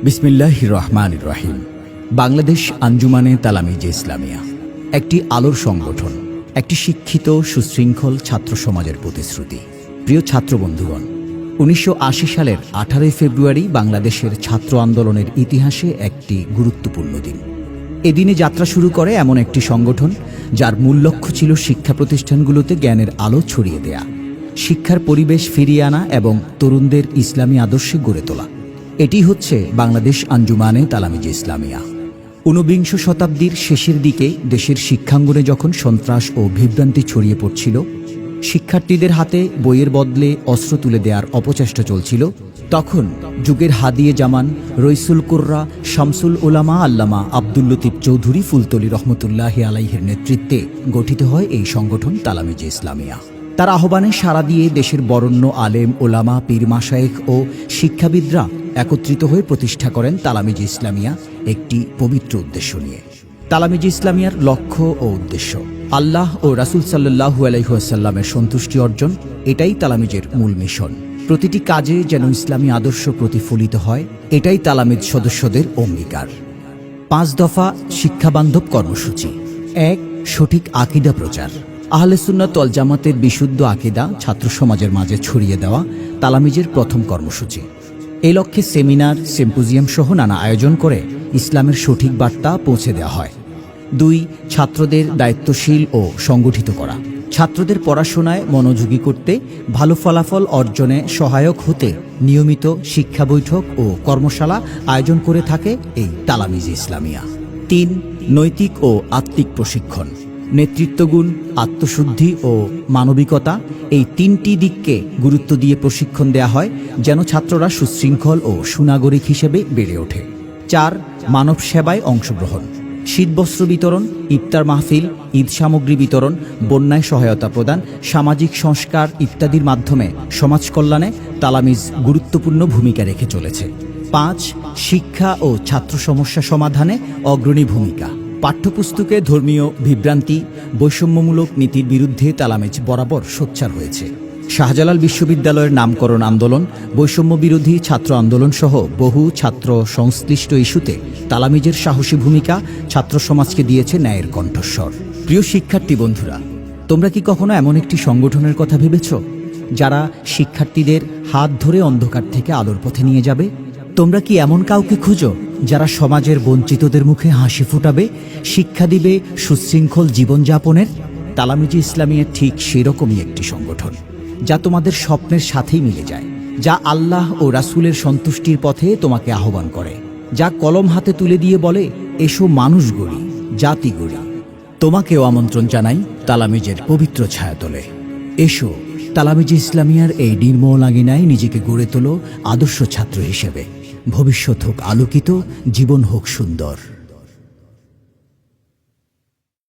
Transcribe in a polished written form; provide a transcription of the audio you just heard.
বিসমিল্লাহির রহমানির রহিম। বাংলাদেশ আঞ্জুমানে তালামিজে ইসলামিয়া একটি আলোর সংগঠন, একটি শিক্ষিত সুশৃঙ্খল ছাত্র সমাজের প্রতিশ্রুতি। প্রিয় ছাত্র বন্ধুগণ, 1980 সালের 18 ফেব্রুয়ারি বাংলাদেশের ছাত্র আন্দোলনের ইতিহাসে একটি গুরুত্বপূর্ণ দিন। এদিনে যাত্রা শুরু করে এমন একটি সংগঠন যার মূল লক্ষ্য ছিল শিক্ষা প্রতিষ্ঠানগুলোতে জ্ঞানের আলো ছড়িয়ে দেয়া, শিক্ষার পরিবেশ ফিরিয়ে আনা এবং তরুণদের ইসলামী আদর্শে গড়ে তোলা। এটি হচ্ছে বাংলাদেশ আঞ্জুমানে তালামিজে ইসলামিয়া। 19বিংশ শতাব্দীর শেষের দিকে দেশের শিক্ষাঙ্গনে যখন সন্ত্রাস ও বিভ্রান্তি ছড়িয়ে পড়ছিল, শিক্ষার্থীদের হাতে বইয়ের বদলে অস্ত্র তুলে দেওয়ার অপচেষ্টা চলছিল, তখন যুগের হাদিয়ে জামান রইসুল কুররা শামসুল উলামা আল্লামা আব্দুল লতিফ চৌধুরী ফুলতলি রহমতুল্লাহি আলাইহির নেতৃত্বে গঠিত হয় এই সংগঠন তালামিজে ইসলামিয়া। তার আহ্বানে সাড়া দিয়ে দেশের বরেণ্য আলেম, ওলামা, পীর মাশায়েখ ও শিক্ষাবিদরা একত্রিত হয়ে প্রতিষ্ঠা করেন তালামিজে ইসলামিয়া একটি পবিত্র উদ্দেশ্য নিয়ে। তালামিজে ইসলামিয়ার লক্ষ্য ও উদ্দেশ্য আল্লাহ ও রাসূল সাল্লাল্লাহু আলাইহি ওয়াসাল্লামের সন্তুষ্টি অর্জন, এটাই তালামিজের মূল মিশন। প্রতিটি কাজে যেন ইসলামী আদর্শ প্রতিফলিত হয়, এটাই তালামিজ সদস্যদের অঙ্গীকার। 5 দফা শিক্ষাবান্ধব কর্মসূচি। 1. সঠিক আকীদা প্রচার। আহলে সুন্নাত ওয়াল জামাতের বিশুদ্ধ আকীদা ছাত্র সমাজের মাঝে ছড়িয়ে দেওয়া তালামিজের প্রথম কর্মসূচি। এই লক্ষ্যে সেমিনার, সিম্পোজিয়াম সহ নানা আয়োজন করে ইসলামের সঠিক বার্তা পৌঁছে দেওয়া হয়। 2. ছাত্রদের দায়িত্বশীল ও সংগঠিত করা। ছাত্রদের পড়াশোনায় মনোযোগী করতে, ভালো ফলাফল অর্জনে সহায়ক হতে নিয়মিত শিক্ষা বৈঠক ও কর্মশালা আয়োজন করে থাকে এই তালামিজে ইসলামিয়া। 3. নৈতিক ও আত্মিক প্রশিক্ষণ। নেতৃত্বগুণ, আত্মশুদ্ধি ও মানবিকতা, এই 3টি দিককে গুরুত্ব দিয়ে প্রশিক্ষণ দেয়া হয় যেন ছাত্ররা সুশৃঙ্খল ও সুনাগরিক হিসেবে বেড়ে ওঠে। 4. মানব সেবায় অংশগ্রহণ। শীতবস্ত্র বিতরণ, ইফতার মাহফিল, ঈদ সামগ্রী বিতরণ, বন্যায় সহায়তা প্রদান, সামাজিক সংস্কার ইত্যাদির মাধ্যমে সমাজ কল্যাণে তালামিজ গুরুত্বপূর্ণ ভূমিকা রেখে চলেছে। 5. শিক্ষা ও ছাত্র সমস্যা সমাধানে অগ্রণী ভূমিকা। পাঠ্যপুস্তকে ধর্মীয় বিভ্রান্তি, বৈষম্যমূলক নীতির বিরুদ্ধে তালামিজ বরাবর সোচ্চার হয়েছে। শাহজালাল বিশ্ববিদ্যালয়ের নামকরণ আন্দোলন, বৈষম্য বিরোধী ছাত্র আন্দোলন সহ বহু ছাত্র সংশ্লিষ্ট ইস্যুতে তালামিজের সাহসী ভূমিকা ছাত্র সমাজকে দিয়েছে ন্যায়ের কণ্ঠস্বর। প্রিয় শিক্ষার্থী বন্ধুরা, তোমরা কি কখনো এমন একটি সংগঠনের কথা ভেবেছ যারা শিক্ষার্থীদের হাত ধরে অন্ধকার থেকে আলোর পথে নিয়ে যাবে? তোমরা কি এমন কাউকে খুঁজো যারা সমাজের বঞ্চিতদের মুখে হাসি ফোটাবে, শিক্ষা দিবে সুশৃঙ্খল জীবনযাপনের? তালামিজে ইসলামিয়া ঠিক সেরকমই একটি সংগঠন, যা তোমাদের স্বপ্নের সাথেই মিলে যায়, যা আল্লাহ ও রাসূলের সন্তুষ্টির পথে তোমাকে আহ্বান করে, যা কলম হাতে তুলে দিয়ে বলে, এসো মানুষ গড়ি, জাতি গড়ি। তোমাকেও আমন্ত্রণ জানাই তালামিজের পবিত্র ছায়াতলে। এসো তালামিজে ইসলামিয়ার এই নির্মল আঙিনায় নিজেকে গড়ে তোলো আদর্শ ছাত্র হিসেবে। ভবিষ্যৎ হোক আলোকিত, জীবন হোক সুন্দর।